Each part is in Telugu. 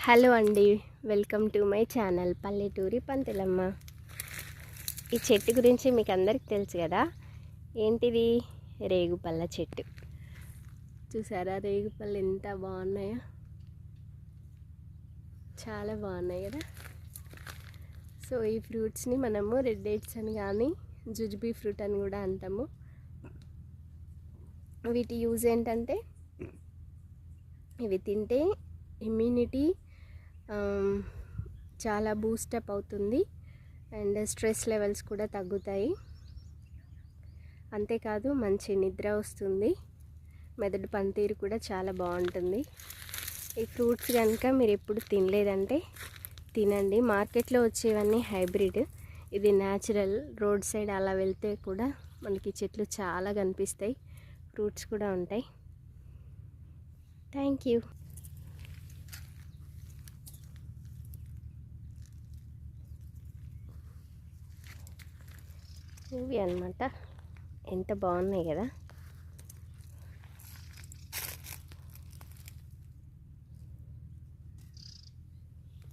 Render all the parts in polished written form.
హలో అండి, వెల్కమ్ టు మై ఛానల్ పల్లెటూరి పంతులమ్మ. ఈ చెట్టు గురించి మీకు అందరికి తెలుసు కదా. ఏంటిది? రేగుపళ్ళ చెట్టు. చూసారా రేగుపళ్ళు ఎంత బాగున్నాయో? చాలా బాగున్నాయి కదా. సో ఈ ఫ్రూట్స్ని మనము రెడ్ డేట్స్ అని కానీ జుజుబీ ఫ్రూట్ అని కూడా అంటాము. వీటి యూజ్ ఏంటంటే ఇవి తింటే ఇమ్యూనిటీ చాలా బూస్టప్ అవుతుంది అండ్ స్ట్రెస్ లెవెల్స్ కూడా తగ్గుతాయి. అంతేకాదు మంచి నిద్ర వస్తుంది, మెదడు పనితీరు కూడా చాలా బాగుంటుంది. ఈ ఫ్రూట్స్ కనుక మీరు ఎప్పుడు తినలేదంటే తినండి. మార్కెట్లో వచ్చేవన్నీ హైబ్రిడ్, ఇది న్యాచురల్. రోడ్ సైడ్ అలా వెళ్తే కూడా మనకి చెట్లు చాలా కనిపిస్తాయి, ఫ్రూట్స్ కూడా ఉంటాయి. Thank you. ఇవి అన్నమాట, ఎంత బాగున్నాయి కదా.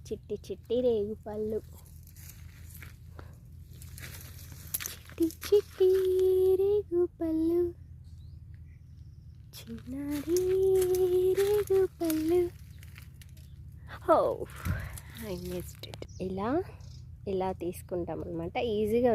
చిట్టి చిట్టి రేగుపళ్ళు, చిట్టి చిట్టి రేగుపళ్ళు, చిన్నారి రేగుపళ్ళు. ఓ ఐ మిస్డ్ ఇట్. ఇలా తీసుకుంటాం అన్నమాట ఈజీగా.